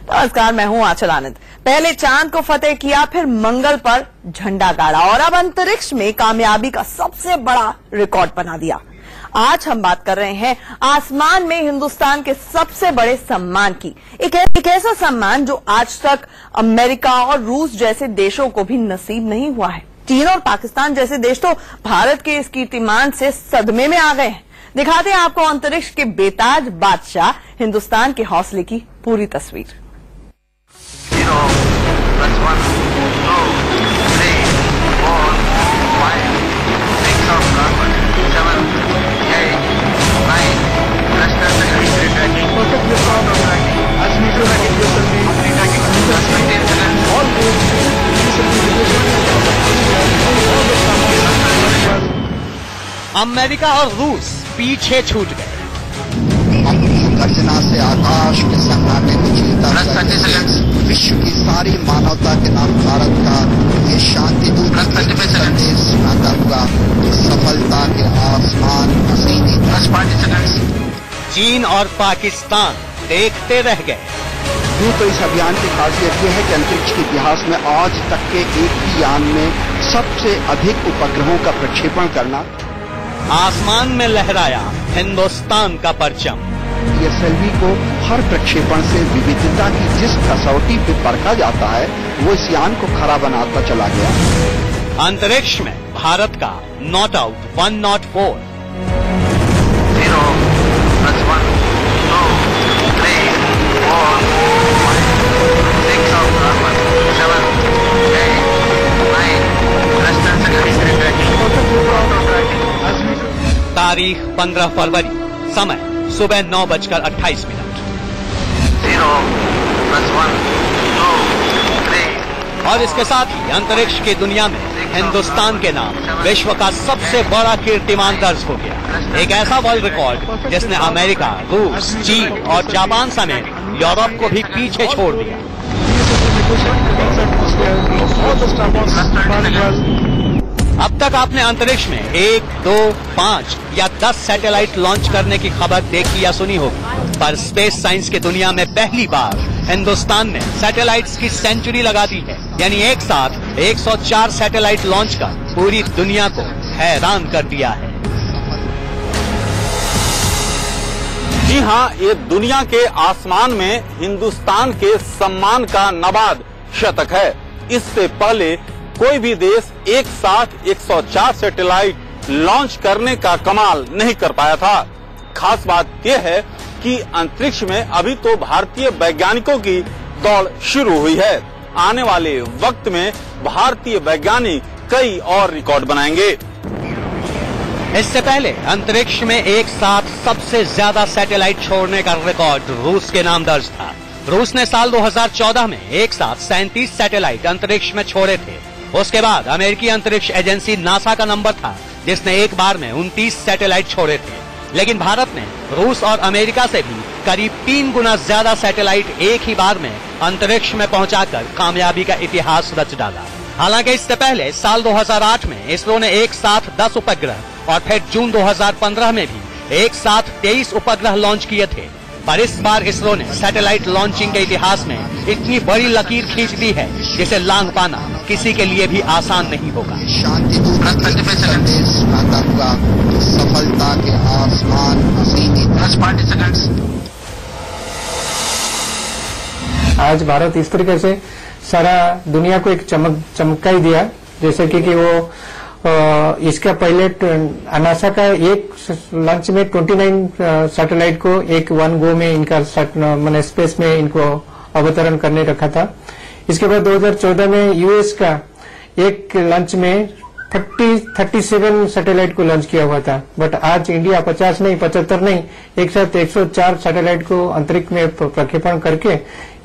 नमस्कार, मैं हूं आंचल आनंद। पहले चांद को फतेह किया, फिर मंगल पर झंडा गाड़ा और अब अंतरिक्ष में कामयाबी का सबसे बड़ा रिकॉर्ड बना दिया। आज हम बात कर रहे हैं आसमान में हिंदुस्तान के सबसे बड़े सम्मान की। एक ऐसा सम्मान जो आज तक अमेरिका और रूस जैसे देशों को भी नसीब नहीं हुआ है। चीन और पाकिस्तान जैसे देश तो भारत के इस कीर्तिमान से सदमे में आ गए हैं। दिखाते हैं आपको अंतरिक्ष के बेताज बादशाह हिंदुस्तान के हौसले की पूरी तस्वीर। 0 + 1 2 3 4 5 6 of carbon 7 8 9 plus 10 seconds tracking perfect response of tracking as meter tracking plus 20 seconds all America और रूस पीछे छूट गए। अपनी गर्जना से आकाश के सन्नाटे को चीरता plus 30 seconds विश्व की सारी मानवता के नाम भारत का ये शांति दूत plus 35 seconds सुनाता हुआ सफलता के आसमान हसीनी plus 40 seconds चीन और पाकिस्तान देखते रह गए। यूं तो इस अभियान की खासियत यह है कि अंतरिक्ष के इतिहास में आज तक के एक ही यान में सबसे अधिक उपग्रहों का प्रक्षेपण करना। आसमान में लहराया हिंदुस्तान का परचम। PSLV को हर प्रक्षेपण से विविधता की जिस कसौटी पे परखा जाता है वो इस यान को खरा बनाता चला गया। अंतरिक्ष में भारत का not out 104 0 + 1 2 3 4 5 6 of carbon 7 8 9 plus 10 seconds tracking perfect response of tracking as meter तारीख 15 फरवरी, समय सुबह 9:28। 0 + 1 2 3 और इसके साथ ही अंतरिक्ष की दुनिया में हिंदुस्तान के नाम विश्व का सबसे बड़ा कीर्तिमान दर्ज हो गया। एक ऐसा वर्ल्ड रिकॉर्ड जिसने अमेरिका, रूस, चीन और जापान समेत यूरोप को भी पीछे छोड़ दिया। अब तक आपने अंतरिक्ष में 1, 2, 5 या 10 सैटेलाइट लॉन्च करने की खबर देखी या सुनी होगी, पर स्पेस साइंस की दुनिया में पहली बार हिंदुस्तान ने सैटेलाइट्स की सेंचुरी लगा दी है। यानी एक साथ 104 सैटेलाइट लॉन्च कर पूरी दुनिया को हैरान कर दिया है। जी हाँ, ये दुनिया के आसमान में हिंदुस्तान के सम्मान का नबाद शतक है। इससे पहले कोई भी देश एक साथ 104 सैटेलाइट लॉन्च करने का कमाल नहीं कर पाया था। खास बात यह है कि अंतरिक्ष में अभी तो भारतीय वैज्ञानिकों की दौड़ शुरू हुई है। आने वाले वक्त में भारतीय वैज्ञानिक कई और रिकॉर्ड बनाएंगे। इससे पहले अंतरिक्ष में एक साथ सबसे ज्यादा सैटेलाइट छोड़ने का रिकॉर्ड रूस के नाम दर्ज था। रूस ने साल 2014 में एक साथ 37 सैटेलाइट अंतरिक्ष में छोड़े थे। उसके बाद अमेरिकी अंतरिक्ष एजेंसी नासा का नंबर था, जिसने एक बार में 29 सैटेलाइट छोड़े थे। लेकिन भारत ने रूस और अमेरिका से भी करीब 3 गुना ज्यादा सैटेलाइट एक ही बार में अंतरिक्ष में पहुंचाकर कामयाबी का इतिहास रच डाला। हालांकि इससे पहले साल 2008 में इसरो ने एक साथ 10 उपग्रह और फिर जून 2015 में भी एक साथ 23 उपग्रह लॉन्च किए थे। पर इस बार इसरो ने सैटेलाइट लॉन्चिंग के इतिहास में इतनी बड़ी लकीर खींच दी है जिसे लांघ पाना किसी के लिए भी आसान नहीं होगा। शांति दूत सुनाता हुआ सफलता के आसमान हसीनी plus 40 seconds आज भारत इस तरीके से सारा दुनिया को एक चमका ही दिया, जैसे कि वो इसका पहले नासा का एक लॉन्च में 29 सैटेलाइट को एक वन गो में इनका मैंने स्पेस में इनको अवतरण करने रखा था। इसके बाद 2014 में यूएस का एक लॉन्च में 37 सैटेलाइट को लॉन्च किया हुआ था। बट आज इंडिया 50 नहीं 75 नहीं एक साथ 104 सैटेलाइट को अंतरिक्ष में प्रक्षेपण करके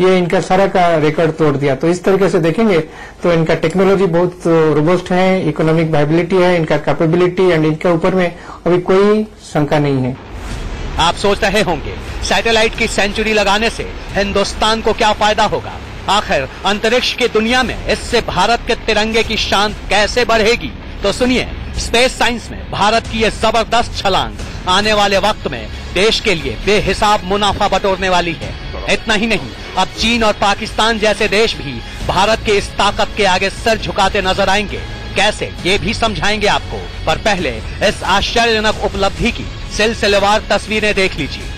ये इनका सारा का रिकॉर्ड तोड़ दिया। तो इस तरीके से देखेंगे तो इनका टेक्नोलॉजी बहुत रोबस्ट है, इकोनॉमिक वायबिलिटी है, इनका कैपेबिलिटी एंड इनके ऊपर में अभी कोई शंका नहीं है। आप सोच रहे होंगे सैटेलाइट की सेंचुरी लगाने से हिंदुस्तान को क्या फायदा होगा। आखिर अंतरिक्ष की दुनिया में इससे भारत के तिरंगे की शान कैसे बढ़ेगी, तो सुनिए। स्पेस साइंस में भारत की यह जबरदस्त छलांग आने वाले वक्त में देश के लिए बेहिसाब मुनाफा बटोरने वाली है। इतना ही नहीं, अब चीन और पाकिस्तान जैसे देश भी भारत के इस ताकत के आगे सर झुकाते नजर आएंगे। कैसे, ये भी समझाएंगे आपको, पर पहले इस आश्चर्यजनक उपलब्धि की सिलसिलेवार तस्वीरें देख लीजिए।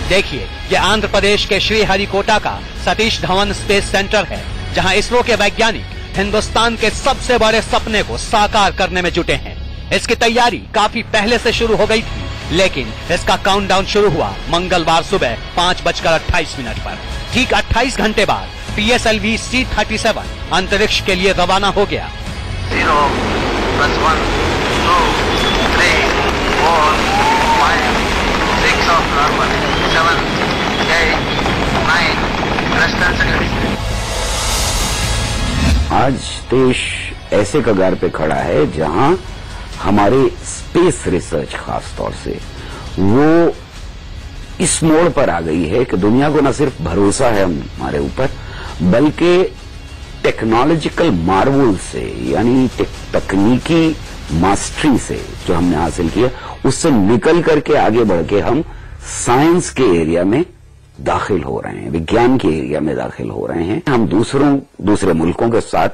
देखिए, ये आंध्र प्रदेश के श्रीहरिकोटा का सतीश धवन स्पेस सेंटर है, जहां इसरो के वैज्ञानिक हिंदुस्तान के सबसे बड़े सपने को साकार करने में जुटे हैं। इसकी तैयारी काफी पहले से शुरू हो गई थी, लेकिन इसका काउंटडाउन शुरू हुआ मंगलवार सुबह 5:28 पर। ठीक 28 घंटे बाद PSLV C-37 अंतरिक्ष के लिए रवाना हो गया। 0 + 1 2 3 4 5 6 of carbon 7 8 9 less than seconds। आज देश ऐसे कगार पे खड़ा है जहां हमारे स्पेस रिसर्च खास तौर से वो इस मोड़ पर आ गई है कि दुनिया को न सिर्फ भरोसा है हमारे ऊपर, बल्कि टेक्नोलॉजिकल मार्वल से, यानी तकनीकी मास्टरी से जो हमने हासिल किया, उससे निकल करके आगे बढ़ के हम साइंस के एरिया में दाखिल हो रहे हैं, विज्ञान के एरिया में दाखिल हो रहे हैं। हम दूसरे मुल्कों के साथ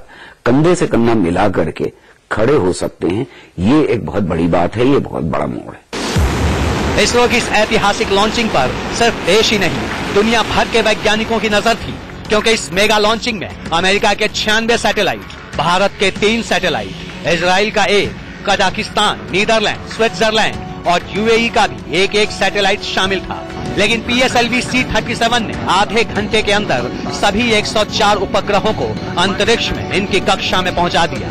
कंधे से कंधा मिला करके खड़े हो सकते हैं। ये एक बहुत बड़ी बात है, ये बहुत बड़ा मोड़ है। इसरो की इस ऐतिहासिक लॉन्चिंग पर सिर्फ देश ही नहीं, दुनिया भर के वैज्ञानिकों की नजर थी, क्योंकि इस मेगा लॉन्चिंग में अमेरिका के 96 सैटेलाइट, भारत के 3 सैटेलाइट, इजराइल का 1, कजाकिस्तान, नीदरलैंड, स्विट्जरलैंड और UAE का भी एक सैटेलाइट शामिल था। लेकिन PSLV C-37 ने आधे घंटे के अंदर सभी 104 उपग्रहों को अंतरिक्ष में इनकी कक्षा में पहुंचा दिया।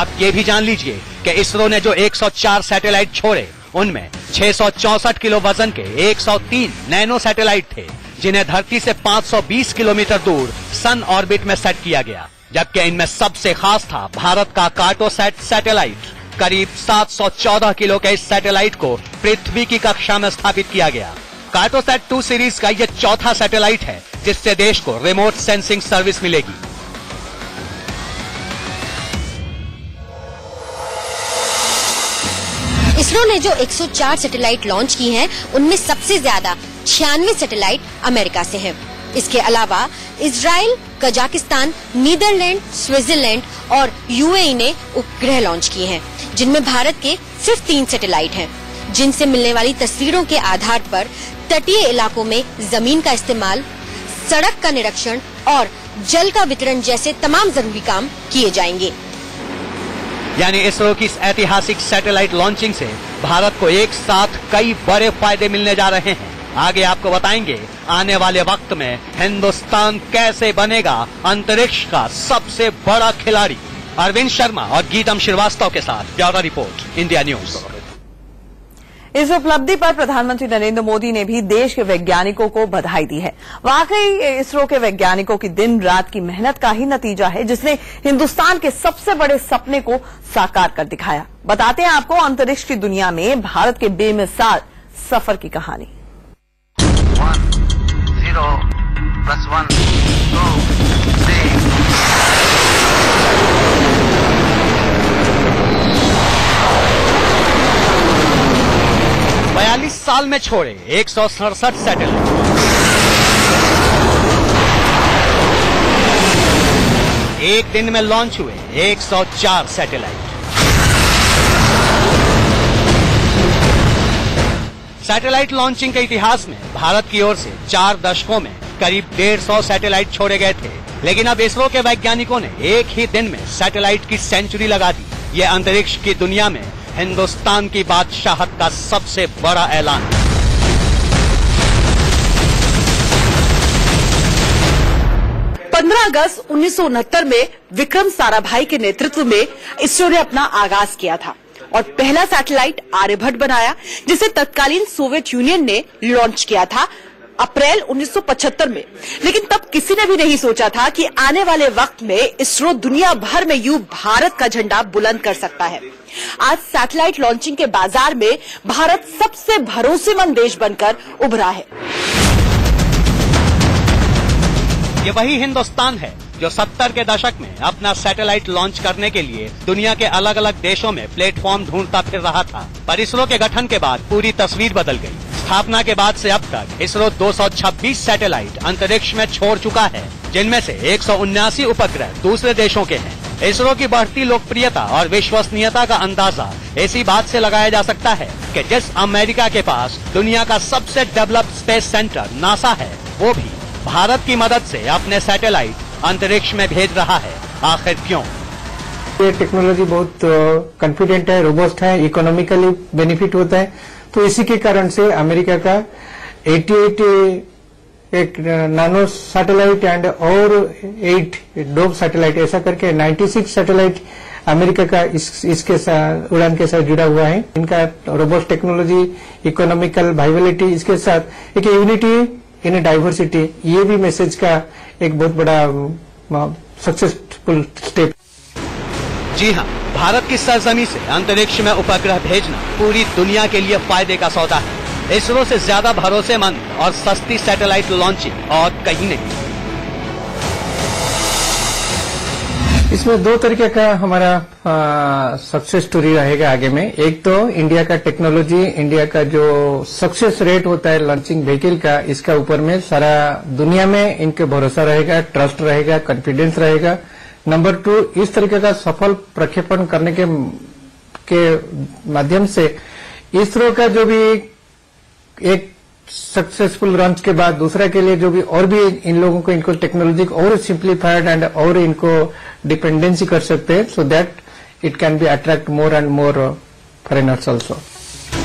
अब ये भी जान लीजिए कि इसरो ने जो 104 सैटेलाइट छोड़े, उनमें 664 किलो वजन के 103 नैनो सैटेलाइट थे, जिन्हें धरती से 520 किलोमीटर दूर सन ऑर्बिट में सेट किया गया। जबकि इनमें सबसे खास था भारत का कार्टोसैट सैटेलाइट। करीब 714 किलो के इस सैटेलाइट को पृथ्वी की कक्षा में स्थापित किया गया। कार्टोसैट 2 सीरीज का यह चौथा सैटेलाइट है जिससे देश को रिमोट सेंसिंग सर्विस मिलेगी। इसरो ने जो 104 सैटेलाइट लॉन्च की हैं, उनमें सबसे ज्यादा 96 सैटेलाइट अमेरिका से हैं। इसके अलावा इजराइल, कजाकिस्तान, नीदरलैंड, स्विट्जरलैंड और UAE ने उपग्रह लॉन्च किए हैं, जिनमें भारत के सिर्फ 3 सैटेलाइट हैं, जिनसे मिलने वाली तस्वीरों के आधार पर तटीय इलाकों में जमीन का इस्तेमाल, सड़क का निरीक्षण और जल का वितरण जैसे तमाम जरूरी काम किए जाएंगे। यानी इसरो की इस ऐतिहासिक सैटेलाइट लॉन्चिंग से भारत को एक साथ कई बड़े फायदे मिलने जा रहे हैं। आगे आपको बताएंगे आने वाले वक्त में हिंदुस्तान कैसे बनेगा अंतरिक्ष का सबसे बड़ा खिलाड़ी। अरविंद शर्मा और गीतम श्रीवास्तव के साथ ब्यूरो रिपोर्ट, इंडिया न्यूज। इस उपलब्धि पर प्रधानमंत्री नरेंद्र मोदी ने भी देश के वैज्ञानिकों को बधाई दी है। वाकई इसरो के वैज्ञानिकों की दिन रात की मेहनत का ही नतीजा है, जिसने हिंदुस्तान के सबसे बड़े सपने को साकार कर दिखाया। बताते हैं आपको अंतरिक्ष की दुनिया में भारत के बेमिसाल सफर की कहानी। 1 0 + 1 2 3 42 साल में छोड़े 167 सैटेलाइट। एक दिन में लॉन्च हुए 104 सैटेलाइट। सैटेलाइट लॉन्चिंग के इतिहास में भारत की ओर से 4 दशकों में करीब 150 सैटेलाइट छोड़े गए थे, लेकिन अब इसरो के वैज्ञानिकों ने एक ही दिन में सैटेलाइट की सेंचुरी लगा दी। ये अंतरिक्ष की दुनिया में हिंदुस्तान की बादशाहत का सबसे बड़ा ऐलान है। अगस्त 1969 में विक्रम साराभाई के नेतृत्व में इसरो ने अपना आगाज किया था और पहला सैटेलाइट आर्यभट्ट बनाया, जिसे तत्कालीन सोवियत यूनियन ने लॉन्च किया था अप्रैल 1975 में। लेकिन तब किसी ने भी नहीं सोचा था कि आने वाले वक्त में इसरो दुनिया भर में यूं भारत का झंडा बुलंद कर सकता है। आज सैटेलाइट लॉन्चिंग के बाजार में भारत सबसे भरोसेमंद देश बनकर उभरा है। ये वही हिंदुस्तान है जो 70 के दशक में अपना सैटेलाइट लॉन्च करने के लिए दुनिया के अलग अलग देशों में प्लेटफॉर्म ढूंढता फिर रहा था। पर इसरो के गठन के बाद पूरी तस्वीर बदल गई। स्थापना के बाद से अब तक इसरो 226 सैटेलाइट अंतरिक्ष में छोड़ चुका है, जिनमें से 179 उपग्रह दूसरे देशों के हैं। इसरो की बढ़ती लोकप्रियता और विश्वसनीयता का अंदाजा इसी बात से लगाया जा सकता है कि जिस अमेरिका के पास दुनिया का सबसे डेवलप्ड स्पेस सेंटर नासा है, वो भी भारत की मदद से अपने सैटेलाइट अंतरिक्ष में भेज रहा है। आखिर क्यों? ये टेक्नोलॉजी बहुत कॉन्फिडेंट है, रोबस्ट है, इकोनॉमिकली बेनिफिट होता है, तो इसी के कारण से अमेरिका का 88 एक नानो सैटेलाइट एंड और 8 डोम सैटेलाइट, ऐसा करके 96 सैटेलाइट अमेरिका का इसके साथ उड़ान के साथ जुड़ा हुआ है। इनका रोबोस्ट टेक्नोलॉजी, इकोनॉमिकल वाइबिलिटी, इसके साथ एक यूनिटी इन डाइवर्सिटी, ये भी मैसेज का एक बहुत बड़ा सक्सेसफुल स्टेप। जी हाँ, भारत की सरजमी से अंतरिक्ष में उपग्रह भेजना पूरी दुनिया के लिए फायदे का सौदा है। इसरो से ज्यादा भरोसेमंद और सस्ती सैटेलाइट लॉन्चिंग और कहीं नहीं। इसमें दो तरीके का हमारा सक्सेस स्टोरी रहेगा आगे में। एक तो इंडिया का टेक्नोलॉजी, इंडिया का जो सक्सेस रेट होता है लॉन्चिंग व्हीकल का, इसका ऊपर में सारा दुनिया में इनके भरोसा रहेगा, ट्रस्ट रहेगा, कॉन्फिडेंस रहेगा। नंबर 2, इस तरीके का सफल प्रक्षेपण करने के माध्यम से इसरो का जो भी एक सक्सेसफुल लॉन्च के बाद दूसरा के लिए जो भी और भी इन लोगों को इनको टेक्नोलॉजी और सिंप्लीफाइड एंड और इनको डिपेंडेंसी कर सकते हैं, so that it can be attract more and more foreigners also.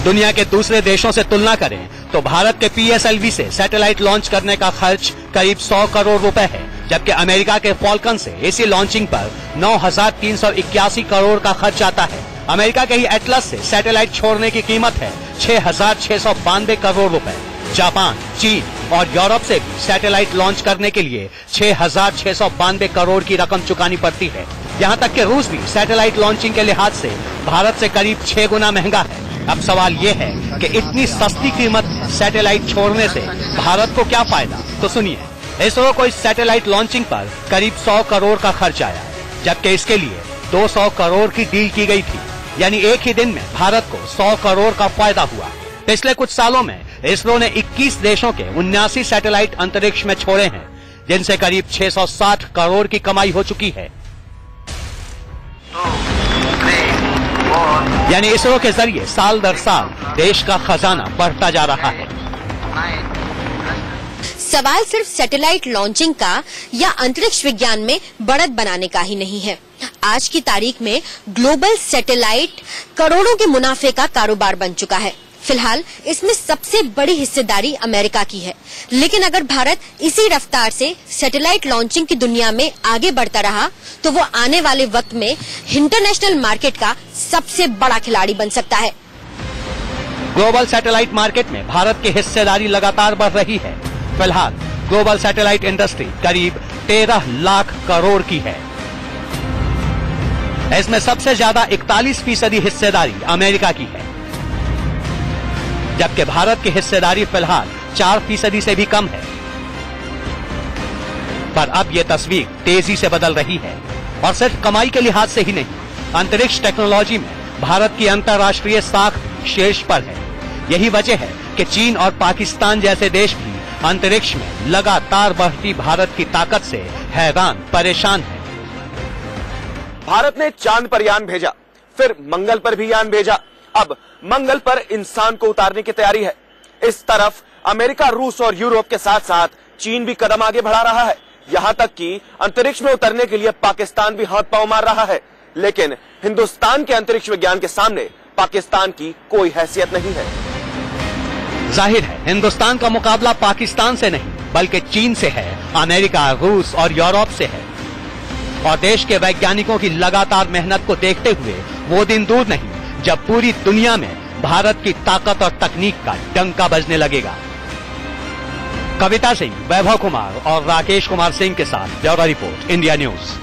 दुनिया के दूसरे देशों से तुलना करें तो भारत के PSLV से सैटेलाइट लॉन्च करने का खर्च करीब 100 करोड़ रुपए है, जबकि अमेरिका के फॉल्कन से इसी लॉन्चिंग पर 9,381 करोड़ का खर्च आता है। अमेरिका के ही एटलस से सैटेलाइट छोड़ने की कीमत है 6,692 करोड़ रुपए। जापान, चीन और यूरोप से भी सैटेलाइट लॉन्च करने के लिए 6,692 करोड़ की रकम चुकानी पड़ती है। यहाँ तक कि रूस भी सैटेलाइट लॉन्चिंग के लिहाज से भारत से करीब 6 गुना महंगा है। अब सवाल ये है कि इतनी सस्ती कीमत सैटेलाइट छोड़ने से भारत को क्या फायदा? तो सुनिए, इसरो को इस सैटेलाइट लॉन्चिंग पर करीब 100 करोड़ का खर्च आया, जबकि इसके लिए 200 करोड़ की डील की गई थी। यानी एक ही दिन में भारत को 100 करोड़ का फायदा हुआ। पिछले कुछ सालों में इसरो ने 21 देशों के 79 सैटेलाइट अंतरिक्ष में छोड़े हैं, जिनसे करीब 660 करोड़ की कमाई हो चुकी है। यानी इसरो के जरिए साल दर साल देश का खजाना बढ़ता जा रहा है। सवाल सिर्फ सैटेलाइट लॉन्चिंग का या अंतरिक्ष विज्ञान में बढ़त बनाने का ही नहीं है। आज की तारीख में ग्लोबल सैटेलाइट करोड़ों के मुनाफे का कारोबार बन चुका है। फिलहाल इसमें सबसे बड़ी हिस्सेदारी अमेरिका की है, लेकिन अगर भारत इसी रफ्तार से सैटेलाइट लॉन्चिंग की दुनिया में आगे बढ़ता रहा तो वो आने वाले वक्त में इंटरनेशनल मार्केट का सबसे बड़ा खिलाड़ी बन सकता है। ग्लोबल सैटेलाइट मार्केट में भारत की हिस्सेदारी लगातार बढ़ रही है। फिलहाल ग्लोबल सैटेलाइट इंडस्ट्री करीब 13 लाख करोड़ की है। इसमें सबसे ज्यादा 41% हिस्सेदारी अमेरिका की है, जबकि भारत की हिस्सेदारी फिलहाल 4% से भी कम है। पर अब ये तस्वीर तेजी से बदल रही है, और सिर्फ कमाई के लिहाज से ही नहीं, अंतरिक्ष टेक्नोलॉजी में भारत की अंतर्राष्ट्रीय साख शीर्ष पर है। यही वजह है कि चीन और पाकिस्तान जैसे देश भी अंतरिक्ष में लगातार बढ़ती भारत की ताकत से हैरान परेशान है। भारत ने चांद पर यान भेजा, फिर मंगल पर भी यान भेजा, अब मंगल पर इंसान को उतारने की तैयारी है। इस तरफ अमेरिका, रूस और यूरोप के साथ साथ चीन भी कदम आगे बढ़ा रहा है। यहां तक कि अंतरिक्ष में उतरने के लिए पाकिस्तान भी हाथ पांव मार रहा है। लेकिन हिंदुस्तान के अंतरिक्ष विज्ञान के सामने पाकिस्तान की कोई हैसियत नहीं है। जाहिर है हिंदुस्तान का मुकाबला पाकिस्तान से नहीं बल्कि चीन से है, अमेरिका, रूस और यूरोप से है। और देश के वैज्ञानिकों की लगातार मेहनत को देखते हुए वो दिन दूर नहीं जब पूरी दुनिया में भारत की ताकत और तकनीक का डंका बजने लगेगा। कविता सिंह, वैभव कुमार और राकेश कुमार सिंह के साथ ब्यूरो रिपोर्ट, इंडिया न्यूज।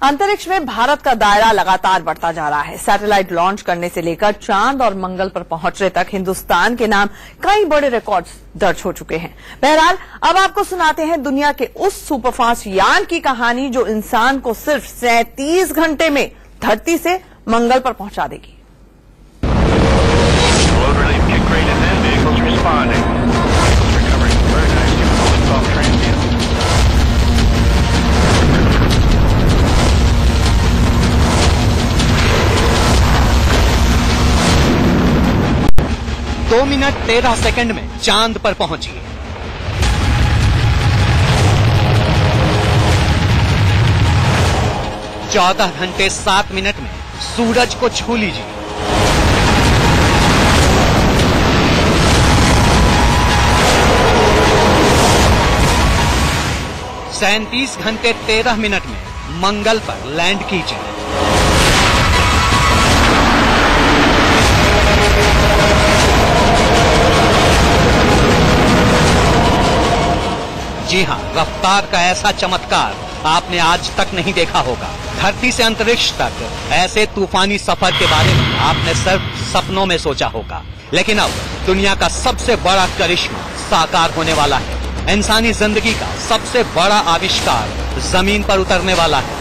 अंतरिक्ष में भारत का दायरा लगातार बढ़ता जा रहा है। सैटेलाइट लॉन्च करने से लेकर चांद और मंगल पर पहुंचने तक हिंदुस्तान के नाम कई बड़े रिकॉर्ड्स दर्ज हो चुके हैं। बहरहाल अब आपको सुनाते हैं दुनिया के उस सुपरफास्ट यान की कहानी जो इंसान को सिर्फ 37 घंटे में धरती से मंगल पर पहुंचा देगी। दो मिनट 13 सेकंड में चांद पर पहुंची। चौदह घंटे 7 मिनट में सूरज को छू लीजिए। सैंतीस घंटे 13 मिनट में मंगल पर लैंड कीजिए। जी हां, रफ्तार का ऐसा चमत्कार आपने आज तक नहीं देखा होगा। धरती से अंतरिक्ष तक ऐसे तूफानी सफर के बारे में आपने सिर्फ सपनों में सोचा होगा, लेकिन अब दुनिया का सबसे बड़ा करिश्मा साकार होने वाला है। इंसानी जिंदगी का सबसे बड़ा आविष्कार जमीन पर उतरने वाला है।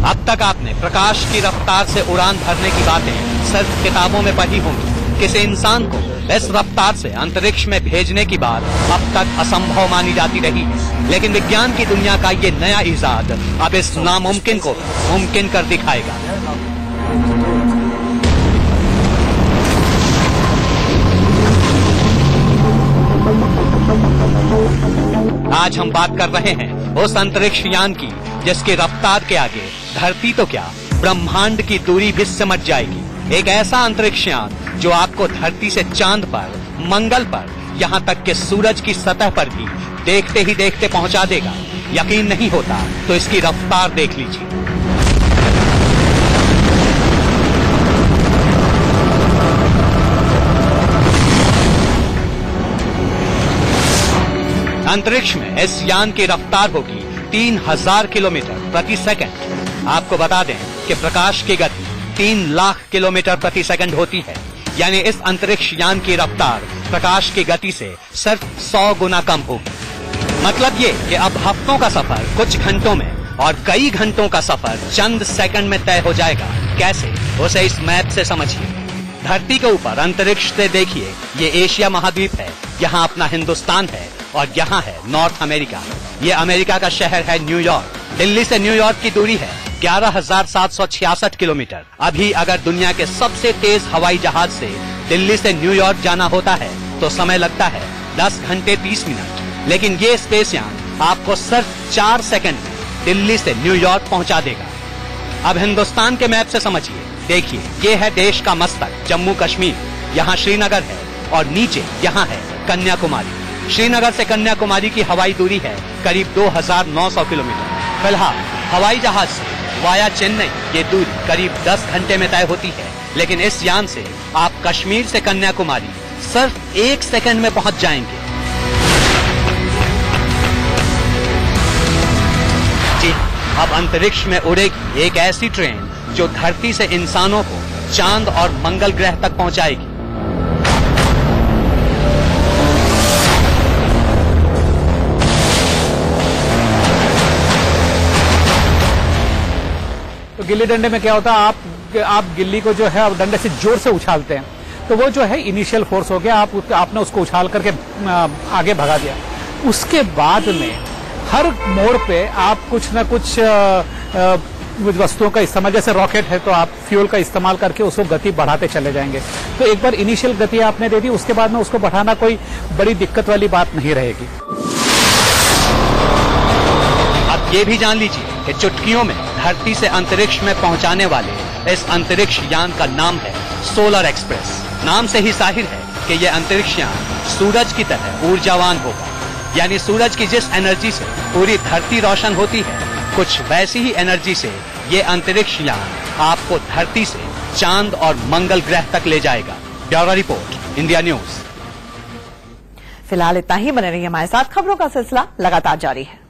अब तक आपने प्रकाश की रफ्तार से उड़ान भरने की बातें सिर्फ किताबों में पढ़ी होंगी। किसी इंसान को इस रफ्तार से अंतरिक्ष में भेजने की बात अब तक असंभव मानी जाती रही है, लेकिन विज्ञान की दुनिया का ये नया इजाद अब इस नामुमकिन को मुमकिन कर दिखाएगा। आज हम बात कर रहे हैं उस अंतरिक्ष यान की जिसकी रफ्तार के आगे धरती तो क्या, ब्रह्मांड की दूरी भी सिमट जाएगी। एक ऐसा अंतरिक्ष यान जो आपको धरती से चांद पर, मंगल पर, यहाँ तक कि सूरज की सतह पर भी देखते ही देखते पहुंचा देगा। यकीन नहीं होता तो इसकी रफ्तार देख लीजिए। अंतरिक्ष में इस यान की रफ्तार होगी 3000 किलोमीटर प्रति सेकंड। आपको बता दें कि प्रकाश की गति 3 लाख किलोमीटर प्रति सेकंड होती है, यानी इस अंतरिक्ष यान की रफ्तार प्रकाश की गति से सिर्फ 100 गुना कम होगी। मतलब ये कि अब हफ्तों का सफर कुछ घंटों में और कई घंटों का सफर चंद सेकंड में तय हो जाएगा। कैसे, उसे इस मैप से समझिए। धरती के ऊपर अंतरिक्ष से देखिए, ये एशिया महाद्वीप है, यहाँ अपना हिंदुस्तान है और यहाँ है नॉर्थ अमेरिका। ये अमेरिका का शहर है न्यूयॉर्क। दिल्ली से न्यूयॉर्क की दूरी है 11,766 किलोमीटर। अभी अगर दुनिया के सबसे तेज हवाई जहाज से दिल्ली से न्यूयॉर्क जाना होता है तो समय लगता है 10 घंटे 30 मिनट, लेकिन ये स्पेस यान आपको सिर्फ 4 सेकंड में दिल्ली से न्यूयॉर्क पहुंचा देगा। अब हिंदुस्तान के मैप से समझिए। देखिए, ये है देश का मस्तक जम्मू कश्मीर, यहाँ श्रीनगर है और नीचे यहाँ है कन्याकुमारी। श्रीनगर से कन्याकुमारी की हवाई दूरी है करीब 2900 किलोमीटर। फिलहाल हवाई जहाज से वाया चेन्नई ये दूरी करीब 10 घंटे में तय होती है, लेकिन इस यान से आप कश्मीर से कन्याकुमारी सिर्फ 1 सेकंड में पहुंच जाएंगे। जी, अब अंतरिक्ष में उड़ेगी एक ऐसी ट्रेन जो धरती से इंसानों को चांद और मंगल ग्रह तक पहुंचाएगी। तो गिल्ली डंडे में क्या होता है, आप गिल्ली को जो है आप डंडे से जोर से उछालते हैं, तो वो जो है इनिशियल फोर्स हो गया, आपने उसको उछाल करके आगे भगा दिया। उसके बाद में हर मोड़ पे आप कुछ न कुछ वस्तुओं का इस्तेमाल, जैसे रॉकेट है तो आप फ्यूल का इस्तेमाल करके उसको गति बढ़ाते चले जाएंगे। तो एक बार इनिशियल गति आपने दे दी, उसके बाद में उसको बढ़ाना कोई बड़ी दिक्कत वाली बात नहीं रहेगी। अब ये भी जान लीजिए कि चुटकियों में धरती से अंतरिक्ष में पहुंचाने वाले इस अंतरिक्ष यान का नाम है सोलर एक्सप्रेस। नाम से ही जाहिर है कि यह अंतरिक्ष यान सूरज की तरह ऊर्जावान होगा, यानी सूरज की जिस एनर्जी से पूरी धरती रोशन होती है, कुछ वैसी ही एनर्जी से ये अंतरिक्ष यान आपको धरती से चांद और मंगल ग्रह तक ले जाएगा। Bureau report, India news. फिलहाल इतना ही, बने रहिए हमारे साथ, खबरों का सिलसिला लगातार जारी है।